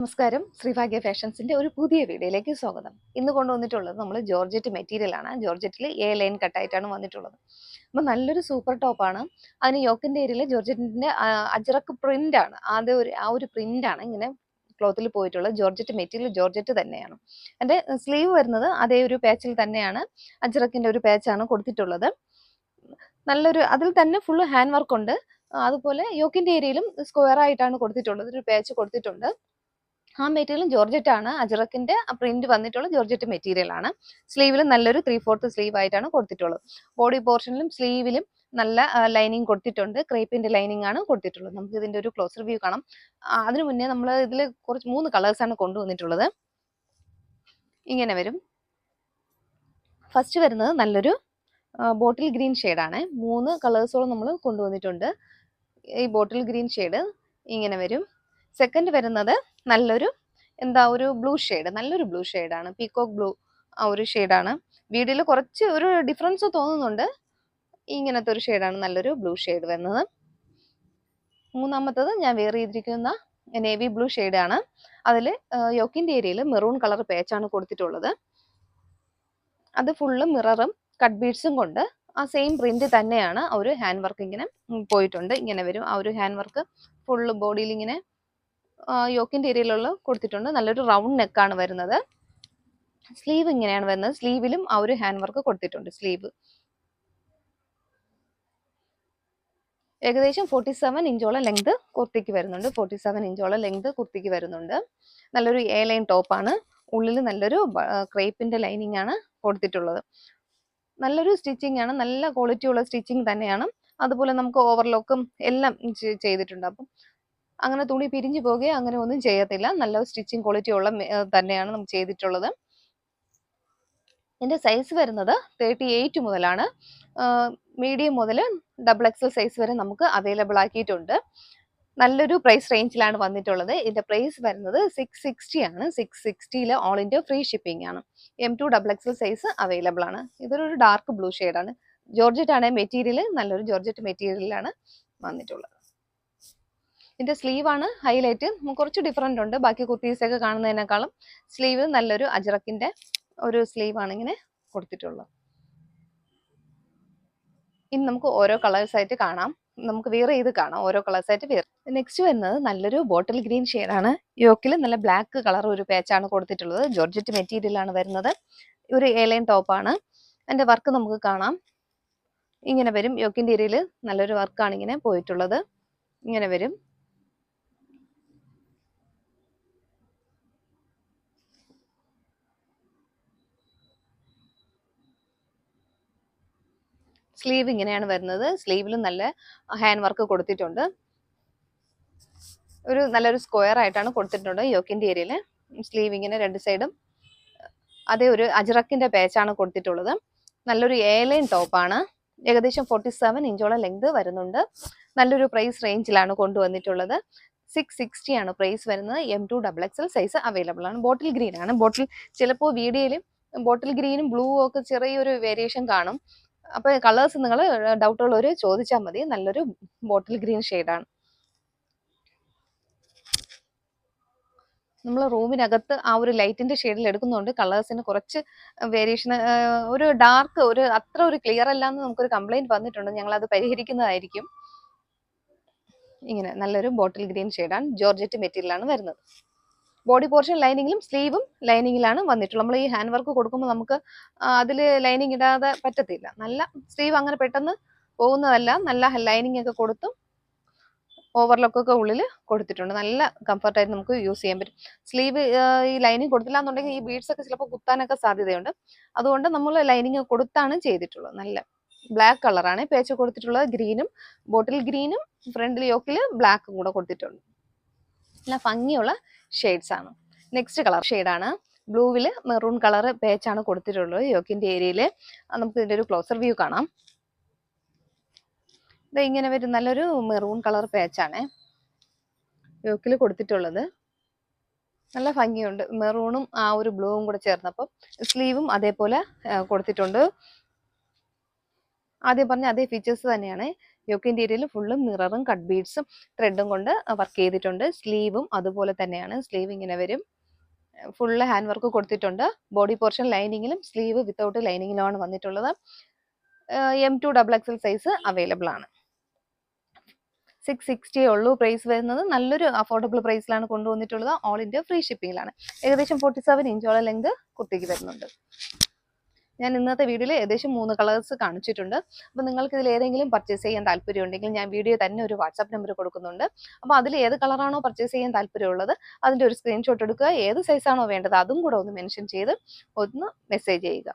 നമസ്കാരം, ശ്രീഭാഗ്യ ഫാഷൻസിന്റെ ഒരു പുതിയ വീഡിയോയിലേക്ക് സ്വാഗതം. ഇന്ന് കൊണ്ടുവന്നിട്ടുള്ളത് നമ്മൾ ജോർജറ്റ് മെറ്റീരിയൽ ആണ്. ജോർജറ്റിൽ ലൈൻ കട്ടായിട്ടാണ് വന്നിട്ടുള്ളത്. അപ്പോൾ നല്ലൊരു സൂപ്പർ ടോപ്പാണ്. അതിന് യോക്കിന്റെ ഏരിയയിൽ ജോർജറ്റിന്റെ അജ്രക്ക് പ്രിന്റ് ആണ്. ആ ഒരു പ്രിന്റ് ആണ് ഇങ്ങനെ ക്ലോത്തിൽ പോയിട്ടുള്ളത്. ജോർജറ്റ് മെറ്റീരിയൽ ജോർജറ്റ് തന്നെയാണ്. അതിന്റെ സ്ലീവ് വരുന്നത് അതേ ഒരു പാച്ചിൽ തന്നെയാണ്. അജ്രക്കിന്റെ ഒരു പാച്ചാണ് കൊടുത്തിട്ടുള്ളത്. നല്ലൊരു അതിൽ തന്നെ ഫുള്ള് ഹാൻഡ് വർക്ക് ഉണ്ട്. അതുപോലെ യോക്കിന്റെ ഏരിയയിലും സ്ക്വയർ ആയിട്ടാണ് കൊടുത്തിട്ടുള്ളത്. ഒരു പാച്ച് കൊടുത്തിട്ടുണ്ട്. ആ മെറ്റീരിയൽ ജോർജറ്റ് ആണ്. അജ്രക്കിന്റെ പ്രിന്റ് വന്നിട്ടുള്ള ജോർജറ്റ് മെറ്റീരിയൽ ആണ്. സ്ലീവിലും നല്ലൊരു 3/4 സ്ലീവ് ആയിട്ടാണ് കൊടുത്തിട്ടുള്ളത്. ബോഡി പോർഷനിലും സ്ലീവിലും നല്ല ലൈനിങ് കൊടുത്തിട്ടുണ്ട്. ക്രേപ്പിന്റെ ലൈനിങ് ആണ് കൊടുത്തിട്ടുള്ളത്. നമുക്ക് ഇതിന്റെ ഒരു ക്ലോസ് റിവ്യൂ കാണാം. അതിനു മുന്നേ നമ്മൾ ഇതിൽ കുറച്ച് 3 കളേഴ്സ് ആണ് കൊണ്ടുവന്നിട്ടുള്ളത്. ഇങ്ങനെ വരും. ഫസ്റ്റ് വരുന്നത് നല്ലൊരു ബോട്ടിൽ ഗ്രീൻ ആണ്. 3 കളേഴ്സോളം നമ്മൾ കൊണ്ടുവന്നിട്ടുണ്ട്. ഈ ബോട്ടിൽ ഗ്രീൻ ഷെയ്ഡ് ഇങ്ങനെ വരും. സെക്കൻഡ് വരുന്നത് നല്ലൊരു ഒരു ബ്ലൂ ഷെയ്ഡ്, നല്ലൊരു ബ്ലൂ ഷെയ്ഡാണ്. പീകോക്ക് ബ്ലൂ ആ ഒരു ഷെയ്ഡാണ്. വീഡിയോയിൽ കുറച്ച് ഒരു ഡിഫറൻസ് തോന്നുന്നുണ്ട്. ഇങ്ങനത്തെ ഒരു ഷെയ്ഡാണ് നല്ലൊരു ബ്ലൂ ഷെയ്ഡ് വരുന്നത്. മൂന്നാമത്തത് ഞാൻ വെയർ ചെയ്തിരിക്കുന്ന നേവി ബ്ലൂ ഷെയ്ഡാണ്. അതിൽ യോക്കിന്റെ ഏരിയയിൽ മെറൂൺ കളർ പേച്ചാണ് കൊടുത്തിട്ടുള്ളത്. അത് ഫുള്ള് മിററും കട്ട് ബീഡ്സും കൊണ്ട് ആ സെയിം പ്രിന്റ് തന്നെയാണ്. ആ ഒരു ഹാൻഡ് വർക്ക് ഇങ്ങനെ പോയിട്ടുണ്ട്. ഇങ്ങനെ വരും. ആ ഒരു ഹാൻഡ് വർക്ക് ഫുള്ള് ബോഡിയിൽ ഇങ്ങനെ യോക്കിന്റെ ഏരിയയിലുള്ള കൊടുത്തിട്ടുണ്ട്. നല്ലൊരു റൗണ്ട് നെക്കാണ് വരുന്നത്. സ്ലീവ് ഇങ്ങനെയാണ് വരുന്നത്. സ്ലീവിലും ആ ഒരു ഹാൻഡ് വർക്ക് കൊടുത്തിട്ടുണ്ട്. സ്ലീവ് ഏകദേശം 47 ഇഞ്ചോളം ലെങ്ത് കുർത്തിക്ക് വരുന്നുണ്ട്. 47 ഇഞ്ചോളം ലെങ്ത് കുർത്തിക്ക് വരുന്നുണ്ട്. നല്ലൊരു ലൈൻ ടോപ്പാണ്. ഉള്ളിൽ നല്ലൊരു ക്രേപ്പിന്റെ ലൈനിങ് ആണ് കൊടുത്തിട്ടുള്ളത്. നല്ലൊരു സ്റ്റിച്ചിങ് ആണ്. നല്ല ക്വാളിറ്റി ഉള്ള സ്റ്റിച്ചിങ് തന്നെയാണ്. അതുപോലെ നമുക്ക് ഓവർലോക്കും എല്ലാം ചെയ്തിട്ടുണ്ട്. അപ്പം അങ്ങനെ തുണി പിരിഞ്ഞു പോകുകയോ അങ്ങനെ ഒന്നും ചെയ്യത്തില്ല. നല്ല സ്റ്റിച്ചിങ് ക്വാളിറ്റി ഉള്ള തന്നെയാണ് നമുക്ക് ചെയ്തിട്ടുള്ളത്. ഇതിന്റെ സൈസ് വരുന്നത് 38 മുതലാണ്. മീഡിയം മുതൽ XXL സൈസ് വരെ നമുക്ക് അവൈലബിൾ ആക്കിയിട്ടുണ്ട്. നല്ലൊരു പ്രൈസ് റേഞ്ചിലാണ് വന്നിട്ടുള്ളത്. ഇതിന്റെ പ്രൈസ് വരുന്നത് 660 ആണ്. 660 ഓൾ ഇന്ത്യ ഫ്രീ ഷിപ്പിംഗ് ആണ്. M2 XXL സൈസ് അവൈലബിൾ ആണ്. ഇതൊരു ഡാർക്ക് ബ്ലൂ ഷെയ്ഡാണ്. ജോർജറ്റ് ആണ് മെറ്റീരിയൽ. നല്ലൊരു ജോർജറ്റ് മെറ്റീരിയലാണ് വന്നിട്ടുള്ളത്. ഇതിന്റെ സ്ലീവ് ആണ് ഹൈലൈറ്റ്. കുറച്ച് ഡിഫറെന്റ് ഉണ്ട്. ബാക്കി കുർത്തീസ് ഒക്കെ കാണുന്നതിനേക്കാളും സ്ലീവ് നല്ലൊരു അജ്രക്കിന്റെ ഒരു സ്ലീവ് ആണ് ഇങ്ങനെ കൊടുത്തിട്ടുള്ളത്. ഇനി നമുക്ക് ഓരോ കളേഴ്സ് ആയിട്ട് കാണാം. നമുക്ക് വെയർ ചെയ്ത് കാണാം. ഓരോ കളേഴ്സ് ആയിട്ട് വെയർ. നെക്സ്റ്റ് വരുന്നത് നല്ലൊരു ബോട്ടിൽ ഗ്രീൻ ഷെയ്ഡാണ്. യോക്കിൽ നല്ല ബ്ലാക്ക് കളർ ഒരു പാച്ചാണ് കൊടുത്തിട്ടുള്ളത്. ജോർജറ്റ് മെറ്റീരിയൽ ആണ് വരുന്നത്. ഒരു ലൈൻ ടോപ്പാണ്. അതിന്റെ വർക്ക് നമുക്ക് കാണാം. ഇങ്ങനെ വരും. യോക്കിന്റെ ഏരിയയിൽ നല്ലൊരു വർക്കാണ് ഇങ്ങനെ പോയിട്ടുള്ളത്. ഇങ്ങനെ വരും. സ്ലീവ് ഇങ്ങനെയാണ് വരുന്നത്. സ്ലീവിലും നല്ല ഹാൻഡ് വർക്ക് കൊടുത്തിട്ടുണ്ട്. നല്ലൊരു സ്ക്വയർ ആയിട്ടാണ് കൊടുത്തിട്ടുണ്ട്. യോക്കിന്റെ ഏരിയയിൽ സ്ലീവ് ഇങ്ങനെ രണ്ട് സൈഡും അതേ ഒരു അജ്രക്കിന്റെ പാച്ചാണ് കൊടുത്തിട്ടുള്ളത്. നല്ലൊരു ലൈൻ ടോപ്പാണ്. ഏകദേശം 47 ഇഞ്ചോളം ലെങ്ത് വരുന്നുണ്ട്. നല്ലൊരു പ്രൈസ് റേഞ്ചിലാണ് കൊണ്ടുവന്നിട്ടുള്ളത്. 660 ആണ് പ്രൈസ് വരുന്നത്. M2 XXL സൈസ് അവൈലബിൾ ആണ്. ബോട്ടിൽ ഗ്രീൻ ആണ്. ചിലപ്പോൾ വീഡിയോയിൽ ബോട്ടിൽ ഗ്രീനും ബ്ലൂ ഒക്കെ ചെറിയൊരു വേരിയേഷൻ കാണും. അപ്പൊ കളേഴ്സ് നിങ്ങൾ ഡൗട്ടുള്ളവർ ചോദിച്ചാൽ മതി. നല്ലൊരു ബോട്ടിൽ ഗ്രീൻ ഷെയ്ഡാണ്. നമ്മൾ റൂമിനകത്ത് ആ ഒരു ലൈറ്റിന്റെ ഷെയ്ഡിൽ എടുക്കുന്നതുകൊണ്ട് കളേഴ്സിന് കുറച്ച് വേരിയേഷൻ, ഒരു ഡാർക്ക് അത്ര ഒരു ക്ലിയർ അല്ലാന്ന് നമുക്കൊരു കംപ്ലൈന്റ് വന്നിട്ടുണ്ട്. ഞങ്ങൾ അത് പരിഹരിക്കുന്നതായിരിക്കും. ഇങ്ങനെ നല്ലൊരു ബോട്ടിൽ ഗ്രീൻ ഷെയ്ഡാണ്. ജോർജറ്റ് മെറ്റീരിയൽ ആണ് വരുന്നത്. ബോഡി പോർഷൻ ലൈനിങ്ങിലും സ്ലീവും ലൈനിങ്ങിലാണ് വന്നിട്ടുള്ളത്. നമ്മൾ ഈ ഹാൻഡ് വർക്ക് കൊടുക്കുമ്പോൾ നമുക്ക് അതിൽ ലൈനിങ് ഇടാതെ പറ്റത്തില്ല. നല്ല സ്ലീവ് അങ്ങനെ പെട്ടെന്ന് പോകുന്നതല്ല. നല്ല ലൈനിങ് ഒക്കെ കൊടുത്തും ഓവർലോക്കൊക്കെ ഉള്ളിൽ കൊടുത്തിട്ടുണ്ട്. നല്ല കംഫർട്ടായിട്ട് നമുക്ക് യൂസ് ചെയ്യാൻ പറ്റും. സ്ലീവ് ഈ ലൈനിങ് കൊടുത്തില്ല എന്നുണ്ടെങ്കിൽ ഈ ബീഡ്സ് ഒക്കെ ചിലപ്പോൾ കുത്താനൊക്കെ സാധ്യതയുണ്ട്. അതുകൊണ്ട് നമ്മൾ ലൈനിങ് കൊടുത്താണ് ചെയ്തിട്ടുള്ളത്. നല്ല ബ്ലാക്ക് കളറാണ് പേച്ച് കൊടുത്തിട്ടുള്ളത്. ഗ്രീനും ബോട്ടിൽ ഗ്രീനും ഫ്രണ്ടിൽ യോക്കിൽ ബ്ലാക്കും കൂടെ കൊടുത്തിട്ടുണ്ട്. നല്ല ഭംഗിയുള്ള ഷെയ്ഡ്സ് ആണ്. നെക്സ്റ്റ് കളർ ഷെയ്ഡാണ് ബ്ലൂവിൽ മെറൂൺ കളർ പേച്ചാണ് കൊടുത്തിട്ടുള്ളത്. യോക്കിന്റെ ഏരിയയിൽ നമുക്ക് ഇതിന്റെ ഒരു ക്ലോസർ വ്യൂ കാണാം. ഇത് ഇങ്ങനെ വരും. നല്ലൊരു മെറൂൺ കളർ പേച്ചാണ് യോക്കിൽ കൊടുത്തിട്ടുള്ളത്. നല്ല ഭംഗിയുണ്ട്. മെറൂണും ആ ഒരു ബ്ലൂവും കൂടെ ചേർന്നപ്പം സ്ലീവും അതേപോലെ കൊടുത്തിട്ടുണ്ട്. ആദ്യം പറഞ്ഞ അതേ ഫീച്ചേഴ്സ് തന്നെയാണ് യോക്ക് ഇന്റീരിയറിൽ ഫുള്ളും മിററും കട്ട് ബീഡ്സും ത്രെഡും കൊണ്ട് വർക്ക് ചെയ്തിട്ടുണ്ട്. സ്ലീവും അതുപോലെ തന്നെയാണ്. സ്ലീവ് ഇങ്ങനെ വരും. ഫുള്ള് ഹാൻഡ് വർക്ക് കൊടുത്തിട്ടുണ്ട്. ബോഡി പോർഷൻ ലൈനിങ്ങിലും സ്ലീവ് വിത്തൗട്ട് ലൈനിങ്ങിലുമാണ് വന്നിട്ടുള്ളത്. M2 XXL സൈസ് അവൈലബിൾ ആണ്. 660 ഉള്ളൂ പ്രൈസ് വരുന്നത്. നല്ലൊരു അഫോർഡബിൾ പ്രൈസിലാണ് കൊണ്ടുവന്നിട്ടുള്ളത്. ഓൾ ഇന്ത്യ ഫ്രീ ഷിപ്പിംഗിലാണ്. ഏകദേശം 47 ഇഞ്ചോളം ലെങ്ത് കുർത്തിക്ക് വരുന്നുണ്ട്. ഞാൻ ഇന്നത്തെ വീഡിയോയിൽ ഏകദേശം 3 കളേഴ്സ് കാണിച്ചിട്ടുണ്ട്. അപ്പോൾ നിങ്ങൾക്ക് ഇതിൽ ഏതെങ്കിലും പർച്ചേസ് ചെയ്യാൻ താല്പര്യമുണ്ടെങ്കിൽ ഞാൻ വീഡിയോ തന്നെ ഒരു വാട്സാപ്പ് നമ്പർ കൊടുക്കുന്നുണ്ട്. അപ്പോൾ അതിൽ ഏത് കളറാണോ പർച്ചേസ് ചെയ്യാൻ താല്പര്യമുള്ളത് അതിൻ്റെ ഒരു സ്ക്രീൻഷോട്ട് എടുക്കുക. ഏത് സൈസാണോ വേണ്ടത് അതും കൂടെ ഒന്ന് മെൻഷൻ ചെയ്ത് ഒന്ന് മെസ്സേജ് ചെയ്യുക.